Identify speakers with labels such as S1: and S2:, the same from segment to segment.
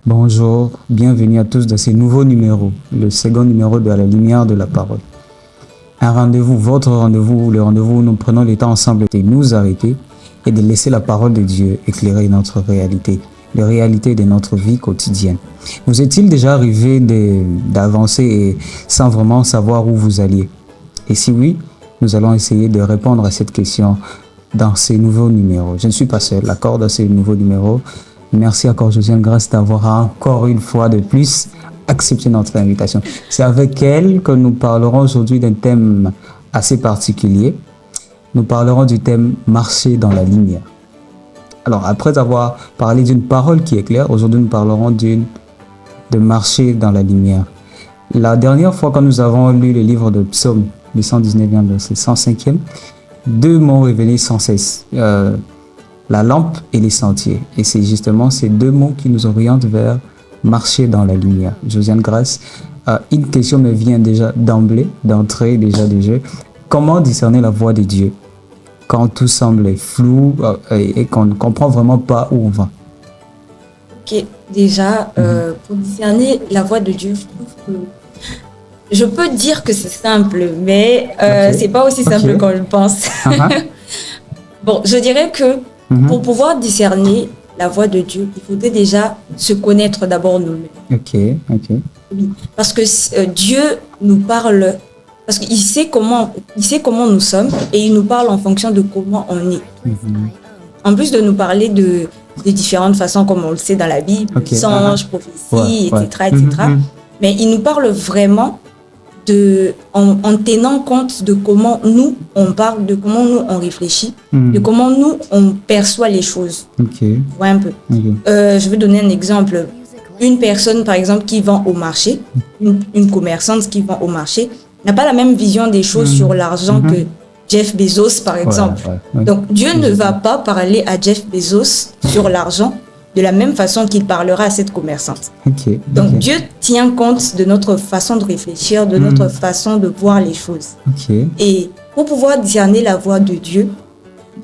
S1: Bonjour, bienvenue à tous dans ce nouveau numéro, le second numéro de À la lumière de la parole. Un rendez-vous, votre rendez-vous, le rendez-vous où nous prenons le temps ensemble de nous arrêter et de laisser la parole de Dieu éclairer notre réalité, les réalités de notre vie quotidienne. Vous est-il déjà arrivé d'avancer et sans vraiment savoir où vous alliez? Et si oui, nous allons essayer de répondre à cette question dans ces nouveaux numéros. Je ne suis pas seul, d'accord, dans ces nouveaux numéros. Merci encore Josiane Grâce d'avoir encore une fois de plus accepté notre invitation. C'est avec elle que nous parlerons aujourd'hui d'un thème assez particulier. Nous parlerons du thème marcher dans la lumière. Alors après avoir parlé d'une parole qui est claire, aujourd'hui nous parlerons de marcher dans la lumière. La dernière fois quand nous avons lu le livre de Psaume, le 119e verset 105e, deux mots révélés sans cesse. La lampe et les sentiers. Et c'est justement ces deux mots qui nous orientent vers marcher dans la lumière. Josiane Grâce, une question me vient déjà d'entrée déjà de jeu. Comment discerner la voix de Dieu quand tout semble flou et qu'on ne comprend vraiment pas où on va?
S2: Ok, déjà, pour discerner la voix de Dieu, je trouve que je peux dire que c'est simple, mais c'est pas aussi simple qu'on le pense. Bon, je dirais que pour pouvoir discerner la voix de Dieu, il faudrait déjà se connaître d'abord nous-mêmes.
S1: Ok.
S2: Oui, parce que Dieu nous parle, parce qu'il sait comment nous sommes et il nous parle en fonction de comment on est. En plus de nous parler de différentes façons, comme on le sait dans la Bible, songes, prophéties, etc. Mais il nous parle vraiment en tenant compte de comment nous on parle, de comment nous on réfléchit, de comment nous on perçoit les choses. Ouais, un peu. Je vais donner un exemple. Une personne, par exemple, qui vend au marché, une commerçante qui vend au marché, n'a pas la même vision des choses sur l'argent que Jeff Bezos, par exemple. Donc, Dieu ne va pas parler à Jeff Bezos sur l'argent de la même façon qu'il parlera à cette commerçante. Donc, Dieu tient compte de notre façon de réfléchir, de notre façon de voir les choses. Et pour pouvoir discerner la voix de Dieu,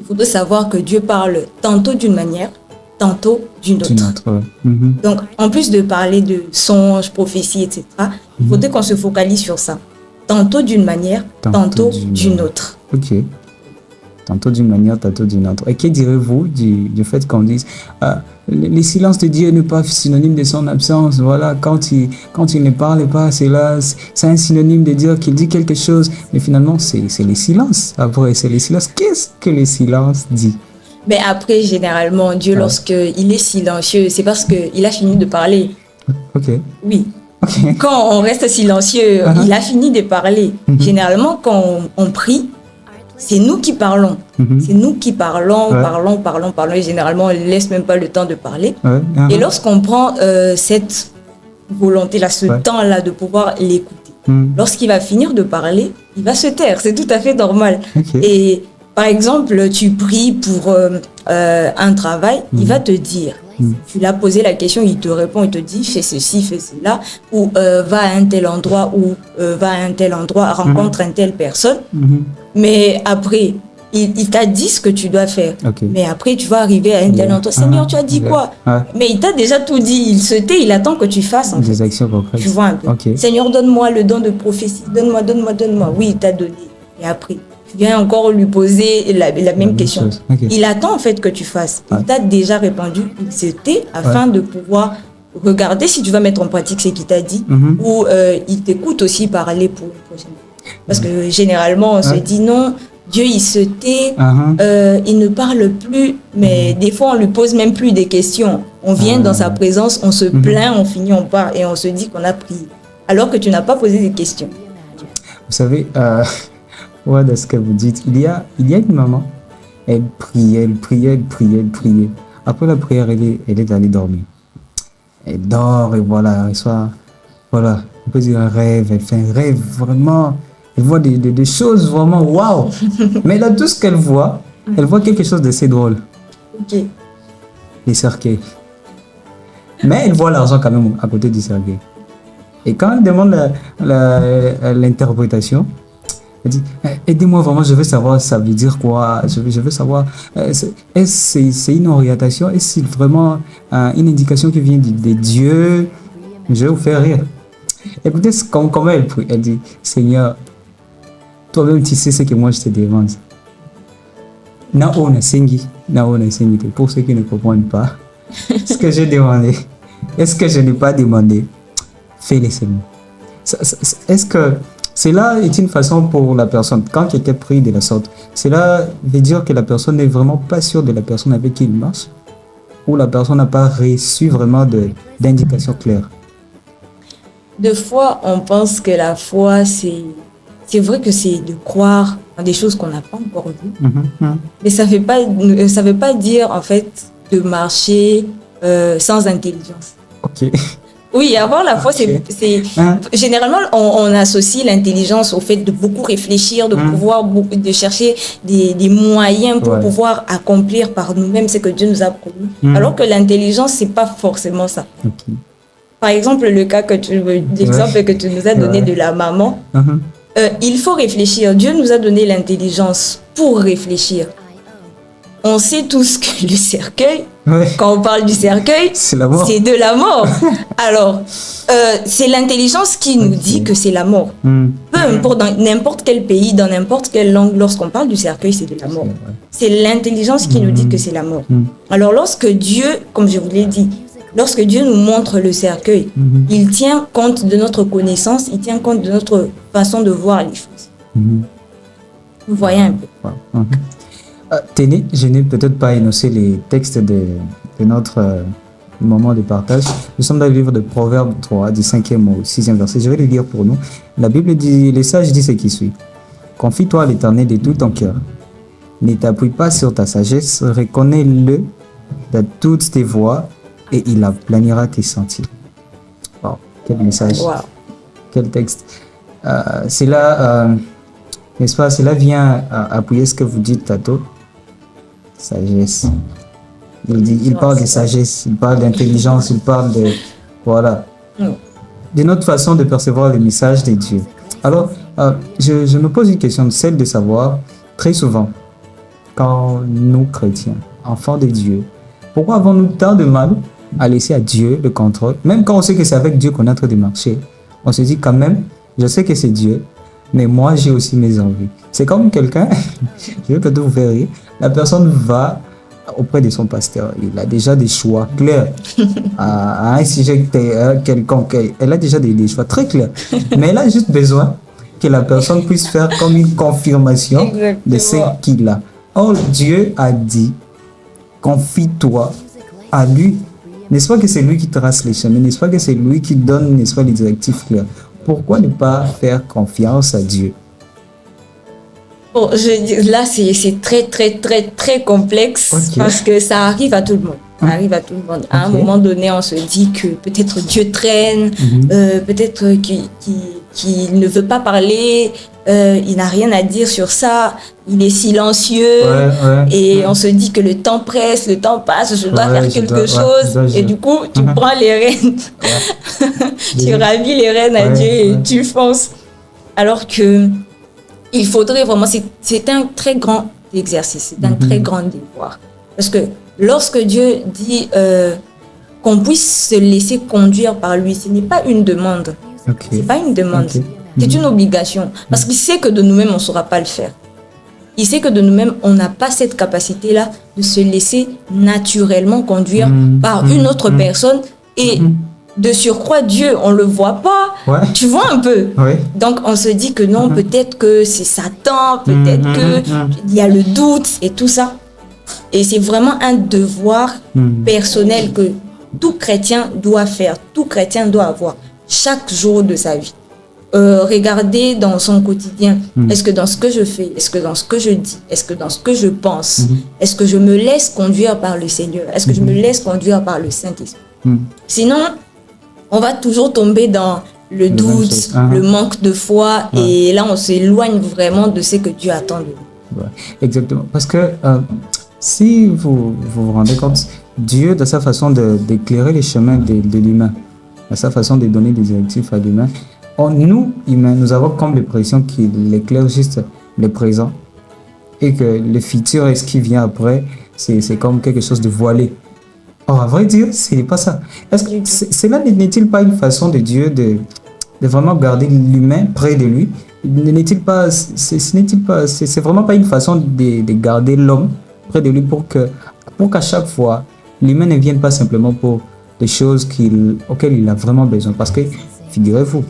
S2: il faut savoir que Dieu parle tantôt d'une manière, tantôt d'une autre. Donc, en plus de parler de songes, prophéties, etc., il faudrait qu'on se focalise sur ça. Tantôt d'une manière, tantôt d'une autre.
S1: Tantôt d'une manière, tantôt d'une autre. Et que direz-vous du fait qu'on dise les silences de Dieu n'est pas synonyme de son absence. Voilà, quand il ne parle pas, c'est un synonyme de dire qu'il dit quelque chose. Mais finalement, c'est les silences. Après, c'est les silences. Qu'est-ce que les silences dit?
S2: Mais après, généralement, Dieu, lorsqu'il est silencieux, c'est parce qu'il a fini de parler. Oui. Quand on reste silencieux, il a fini de parler. Généralement, quand on prie, c'est nous qui parlons. C'est nous qui parlons. Et généralement, on ne laisse même pas le temps de parler. Et lorsqu'on prend cette volonté-là, ce temps-là de pouvoir l'écouter, lorsqu'il va finir de parler, il va se taire. C'est tout à fait normal. Et par exemple, tu pries pour un travail, il va te dire. Tu l'as posé la question, il te répond, il te dit fais ceci, fais cela, ou va à un tel endroit, rencontre une telle personne. Mais après, il t'a dit ce que tu dois faire. Mais après, tu vas arriver à un tel endroit. Seigneur, tu as dit quoi? Mais il t'a déjà tout dit. Il se tait, il attend que tu fasses.
S1: Des actions concrètes.
S2: Tu vois un peu. Seigneur, donne-moi le don de prophétie. Donne-moi. Oui, il t'a donné. Et après, tu viens encore lui poser la même question. Il attend en fait que tu fasses. Il t'a déjà répondu. Il se tait afin de pouvoir regarder si tu vas mettre en pratique ce qu'il t'a dit. Ou il t'écoute aussi parler pour une prochaine fois. Parce que généralement, on se dit non, Dieu il se tait, il ne parle plus, mais des fois on lui pose même plus des questions. On vient dans sa présence, on se plaint, on finit, on part et on se dit qu'on a prié. Alors que tu n'as pas posé des questions.
S1: Vous savez, dans ce que vous dites, il y a une maman, elle priait. Après la prière, elle est allée dormir. Elle dort et voilà, on peut dire un rêve, elle fait un rêve vraiment. Elle voit des choses vraiment waouh. Mais là, tout ce qu'elle voit, elle voit quelque chose d'assez drôle. Les cercueils. Mais elle voit l'argent quand même à côté du cercueil. Et quand elle demande l'interprétation, Elle dit, aidez-moi vraiment, je veux savoir ça veut dire quoi. Je veux savoir, est-ce que c'est une orientation, est-ce que c'est vraiment une indication qui vient de Dieu? Je vais vous faire rire. Écoutez comment elle prie. Elle dit, Seigneur, toi-même tu sais ce que moi je te demande. Naona Sengi, pour ceux qui ne comprennent pas, ce que j'ai demandé, est-ce que je n'ai pas demandé? Fais-le seulement. Est-ce que cela est une façon pour la personne, quand quelqu'un prie de la sorte, cela veut dire que la personne n'est vraiment pas sûre de la personne avec qui il marche, ou la personne n'a pas reçu vraiment d'indications claires?
S2: Deux fois, on pense que la foi, c'est vrai que c'est de croire en des choses qu'on n'a pas encore vues, mais ça veut pas dire en fait de marcher sans intelligence.
S1: Ok.
S2: Oui, avoir la foi, généralement on associe l'intelligence au fait de beaucoup réfléchir, de pouvoir de chercher des moyens pour pouvoir accomplir par nous-mêmes ce que Dieu nous a promis. Alors que l'intelligence, c'est pas forcément ça.
S1: Okay.
S2: Par exemple, l'exemple que tu nous as donné de la maman, il faut réfléchir. Dieu nous a donné l'intelligence pour réfléchir. On sait tous que le cercueil, quand on parle du cercueil, c'est de la mort. Alors, c'est l'intelligence qui nous dit que c'est la mort. Peu importe, dans n'importe quel pays, dans n'importe quelle langue, lorsqu'on parle du cercueil, c'est de la mort. C'est l'intelligence qui nous dit que c'est la mort. Alors, lorsque Dieu, comme je vous l'ai dit, lorsque Dieu nous montre le cercueil, il tient compte de notre connaissance, il tient compte de notre façon de voir les choses. Vous voyez un peu.
S1: Téné, je n'ai peut-être pas énoncé les textes de notre moment de partage. Nous sommes dans le livre de Proverbes 3, du 5e au 6e verset. Je vais le lire pour nous. La Bible dit, les sages disent ce qui suit. Confie-toi à l'Éternel de tout ton cœur. Ne t'appuie pas sur ta sagesse, reconnais-le de toutes tes voies et il aplanira tes sentiers. Wow, quel message.
S2: Wow.
S1: Quel texte. N'est-ce pas, cela vient appuyer ce que vous dites, Tato. Sagesse. Il parle de sagesse, il parle d'intelligence, il parle de notre façon de percevoir le message de Dieu. Alors, je me pose une question, celle de savoir, très souvent, quand nous, chrétiens, enfants de Dieu, pourquoi avons-nous tant de mal à laisser à Dieu le contrôle? Même quand on sait que c'est avec Dieu qu'on est en train de marcher, on se dit quand même, je sais que c'est Dieu, mais moi, j'ai aussi mes envies. C'est comme quelqu'un, je vais peut-être vous faire rire, la personne va auprès de son pasteur. Il a déjà des choix clairs à un sujet quelconque. Elle a déjà des choix très clairs. Mais elle a juste besoin que la personne puisse faire comme une confirmation de ce qu'il a. Or, Dieu a dit, confie-toi à lui. N'est-ce pas que c'est lui qui trace les chemins? N'est-ce pas que c'est lui qui donne, n'est-ce pas, les directives claires? Pourquoi ne pas faire confiance à Dieu?
S2: Bon, là, c'est très, très, très, très complexe parce que ça arrive à tout le monde. Ça arrive à tout le monde. À un moment donné, on se dit que peut-être Dieu traîne, peut-être qu'il ne veut pas parler, il n'a rien à dire sur ça, il est silencieux et on se dit que le temps presse, le temps passe, je dois faire quelque chose et du coup, tu prends les rênes, tu ravis les rênes à Dieu et tu fonces. Alors que il faudrait vraiment, c'est un très grand exercice, c'est un très grand devoir. Parce que lorsque Dieu dit qu'on puisse se laisser conduire par lui, ce n'est pas une demande. C'est pas une demande, c'est une obligation. Parce qu'il sait que de nous-mêmes, on ne saura pas le faire. Il sait que de nous-mêmes, on n'a pas cette capacité-là de se laisser naturellement conduire par une autre personne et de surcroît, Dieu, on ne le voit pas. Tu vois un peu. Donc, on se dit que non, peut-être que c'est Satan, peut-être qu'il y a le doute et tout ça. Et c'est vraiment un devoir personnel que tout chrétien doit faire, tout chrétien doit avoir chaque jour de sa vie. Regarder dans son quotidien, est-ce que dans ce que je fais, est-ce que dans ce que je dis, est-ce que dans ce que je pense, est-ce que je me laisse conduire par le Seigneur, est-ce que je me laisse conduire par le Saint-Esprit. Sinon, on va toujours tomber dans le doute, le manque de foi, et là, on s'éloigne vraiment de ce que Dieu attend de nous.
S1: Exactement. Parce que si vous vous rendez compte, Dieu, dans sa façon d'éclairer les chemins de l'humain, dans sa façon de donner des directives à l'humain, nous, humains, nous avons comme l'impression qu'il éclaire juste le présent et que le futur et ce qui vient après, c'est comme quelque chose de voilé. Or, à vrai dire, ce n'est pas ça. Est-ce que cela n'est-il pas une façon de Dieu de vraiment garder l'humain près de lui? N'est-il pas, c'est vraiment pas une façon de garder l'homme près de lui pour qu'à chaque fois, l'humain ne vienne pas simplement pour des choses auxquelles il a vraiment besoin. Parce que, figurez-vous,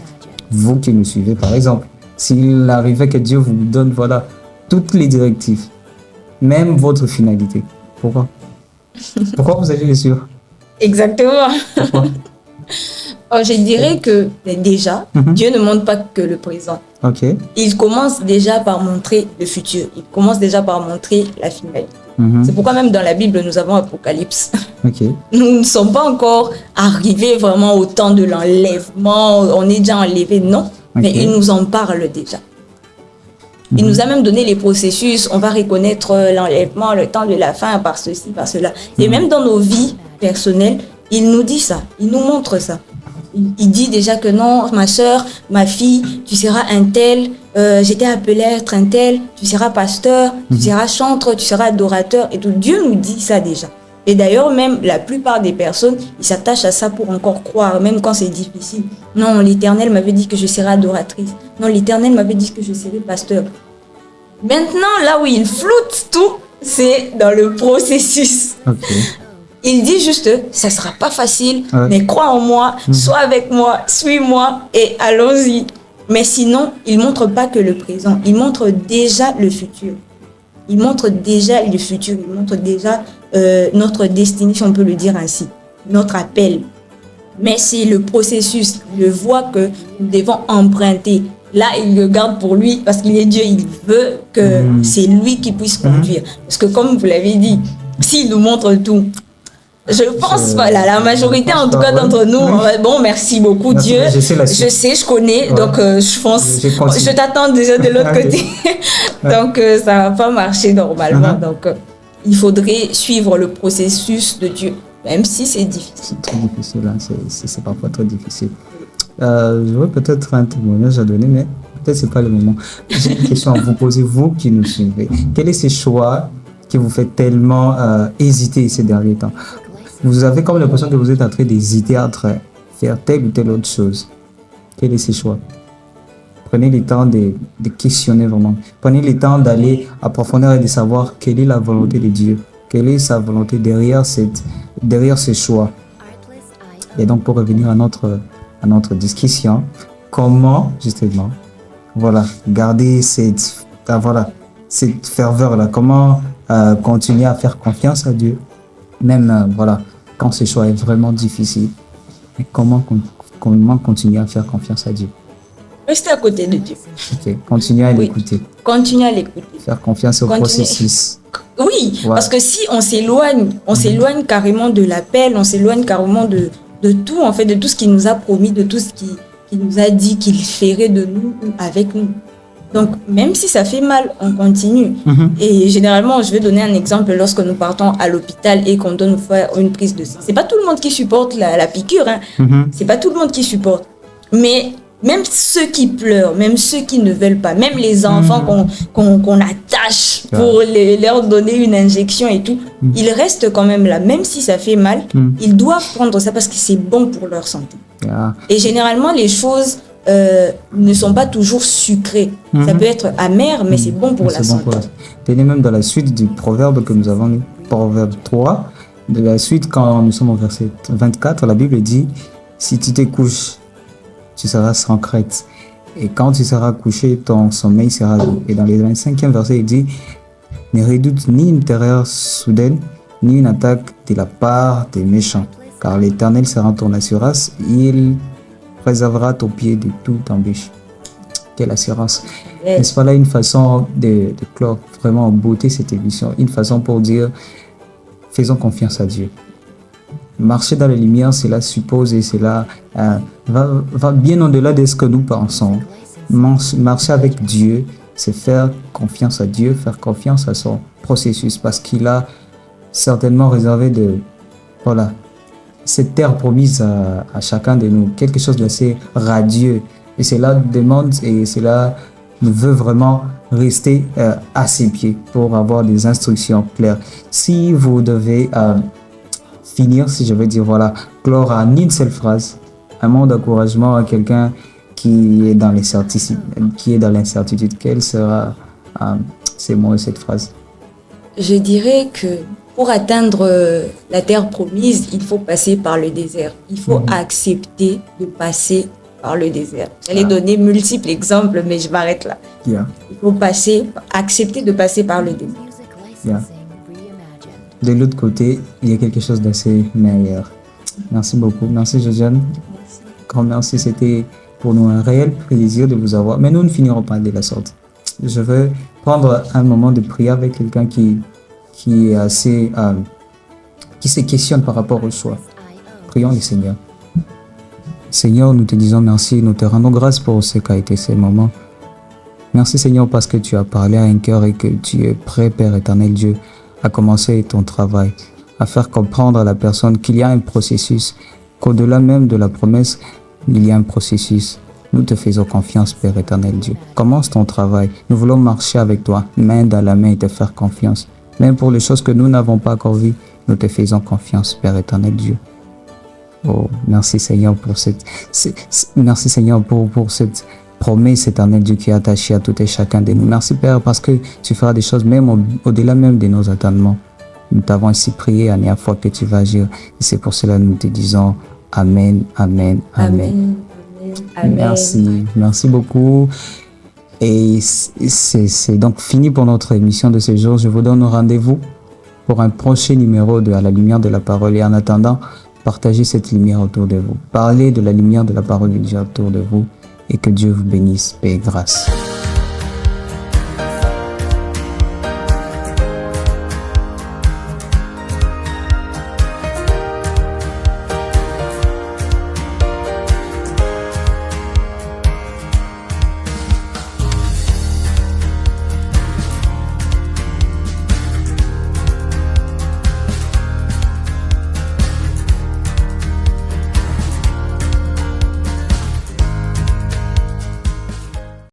S1: vous qui nous suivez par exemple, s'il arrivait que Dieu vous donne voilà, toutes les directives, même votre finalité, pourquoi vous allez les suivre?
S2: Exactement.
S1: Pourquoi?
S2: Je dirais que déjà, Dieu ne montre pas que le présent.
S1: Okay.
S2: Il commence déjà par montrer le futur. Il commence déjà par montrer la finalité. C'est pourquoi même dans la Bible, nous avons Apocalypse.
S1: Okay.
S2: Nous ne sommes pas encore arrivés vraiment au temps de l'enlèvement. On est déjà enlevé, non. Mais il nous en parle déjà. Il nous a même donné les processus. On va reconnaître l'enlèvement, le temps de la fin par ceci, par cela. Et même dans nos vies personnelles, il nous dit ça. Il nous montre ça. Il dit déjà que non, ma soeur, ma fille, tu seras un tel, j'étais appelé à être un tel, tu seras pasteur, tu seras chanteur, tu seras adorateur et tout. Dieu nous dit ça déjà. Et d'ailleurs, même la plupart des personnes, ils s'attachent à ça pour encore croire, même quand c'est difficile. Non, l'Éternel m'avait dit que je serais adoratrice. Non, l'Éternel m'avait dit que je serais pasteur. Maintenant, là où il floute tout, c'est dans le processus.
S1: Okay.
S2: Il dit juste, ça sera pas facile, mais crois en moi, sois avec moi, suis-moi et allons-y. Mais sinon, il montre pas que le présent, il montre déjà le futur. Il montre déjà le futur, il montre déjà notre destinée, si on peut le dire ainsi, notre appel. Mais c'est le processus, il voit que nous devons emprunter. Là, il le garde pour lui parce qu'il est Dieu, il veut que c'est lui qui puisse conduire. Parce que comme vous l'avez dit, s'il nous montre tout, je pense, voilà, la majorité en tout cas d'entre nous, bon, merci beaucoup Dieu, je sais, je connais, donc je pense, je t'attends déjà de l'autre côté, donc ça va pas marcher normalement, donc il faudrait suivre le processus de Dieu, même si c'est difficile.
S1: C'est très difficile, hein. C'est parfois très difficile. J'aurais peut-être un témoignage à donner, mais peut-être c'est pas le moment. J'ai une question à vous poser, vous qui nous suivez. Quel est ce choix qui vous fait tellement hésiter ces derniers temps? Vous avez comme l'impression que vous êtes en train d'hésiter entre faire telle ou telle autre chose. Quel est ce choix? Prenez le temps de questionner vraiment. Prenez le temps d'aller approfondir et de savoir quelle est la volonté de Dieu. Quelle est sa volonté derrière ce choix. Et donc pour revenir à notre discussion, comment justement garder cette ferveur-là, comment continuer à faire confiance à Dieu, même quand ce choix est vraiment difficile, mais comment continuer à faire confiance à Dieu?
S2: Restez à côté de Dieu.
S1: Okay. Continuer à l'écouter.
S2: Continuer à l'écouter.
S1: Faire confiance au processus.
S2: Oui, parce que si on s'éloigne carrément de l'appel, on s'éloigne carrément de tout, en fait, de tout ce qu'il nous a promis, de tout ce qu'il nous a dit qu'il ferait de nous ou avec nous. Donc, même si ça fait mal, on continue. Et généralement, je vais donner un exemple lorsque nous partons à l'hôpital et qu'on doit nous faire une prise de sang. C'est pas tout le monde qui supporte la piqûre, hein. C'est pas tout le monde qui supporte. Mais même ceux qui pleurent, même ceux qui ne veulent pas, même les enfants qu'on attache pour leur donner une injection et tout, ils restent quand même là. Même si ça fait mal, ils doivent prendre ça parce que c'est bon pour leur santé. Et généralement, les choses ne sont pas toujours sucrées. Ça peut être amer, mais c'est bon pour la santé.
S1: Tenez même dans la suite du proverbe que nous avons lu, proverbe 3, de la suite quand nous sommes au verset 24, la Bible dit, si tu te couches, tu seras sans crainte. Et quand tu seras couché, ton sommeil sera doux. Et dans le 25e verset, il dit, ne redoute ni une terreur soudaine, ni une attaque de la part des méchants. Car l'Éternel sera ton assurance, il préservera ton pied de toute embûche. Quelle assurance. N'est-ce pas là une façon de clore vraiment en beauté cette émission, une façon pour dire, faisons confiance à Dieu. Marcher dans la lumière, cela suppose et cela va bien au-delà de ce que nous pensons. Marcher avec Dieu, c'est faire confiance à Dieu, faire confiance à son processus, parce qu'il a certainement réservé cette terre promise à chacun de nous, quelque chose d'assez radieux, Et cela demande et cela veut vraiment rester à ses pieds pour avoir des instructions claires. Si vous devez finir, si je veux dire, voilà, clore en une seule phrase, un mot d'encouragement à quelqu'un qui est dans l'incertitude, quel sera ces mots et cette phrase?
S2: Je dirais que pour atteindre la terre promise, il faut passer par le désert. Il faut accepter de passer par le désert. J'allais donner multiples exemples, mais je m'arrête là.
S1: Yeah.
S2: Il faut accepter de passer par le désert.
S1: Yeah. De l'autre côté, il y a quelque chose d'assez meilleur. Merci beaucoup. Merci Josiane. Grand merci. C'était pour nous un réel plaisir de vous avoir. Mais nous ne finirons pas de la sorte. Je veux prendre un moment de prière avec quelqu'un qui est assez, qui se questionne par rapport au choix. Prions le Seigneur. Seigneur, nous te disons merci, nous te rendons grâce pour ce qu'a été ces moments. Merci Seigneur parce que tu as parlé à un cœur et que tu es prêt, Père éternel Dieu, à commencer ton travail, à faire comprendre à la personne qu'il y a un processus, qu'au-delà même de la promesse, il y a un processus. Nous te faisons confiance, Père éternel Dieu. Commence ton travail. Nous voulons marcher avec toi, main dans la main et te faire confiance. Même pour les choses que nous n'avons pas encore vues, nous te faisons confiance, Père éternel Dieu. Oh, merci Seigneur pour merci Seigneur pour cette promesse éternelle Dieu qui est attachée à tout et chacun de nous. Merci Père parce que tu feras des choses même au-delà même de nos attendements. Nous t'avons ainsi prié à la fois que tu vas agir. Et c'est pour cela que nous te disons Amen, Amen, Amen.
S2: Amen.
S1: Merci beaucoup. Et c'est donc fini pour notre émission de ce jour. Je vous donne rendez-vous pour un prochain numéro de À la lumière de la parole. Et en attendant, partagez cette lumière autour de vous. Parlez de la lumière de la parole de Dieu autour de vous et que Dieu vous bénisse, paix et grâce.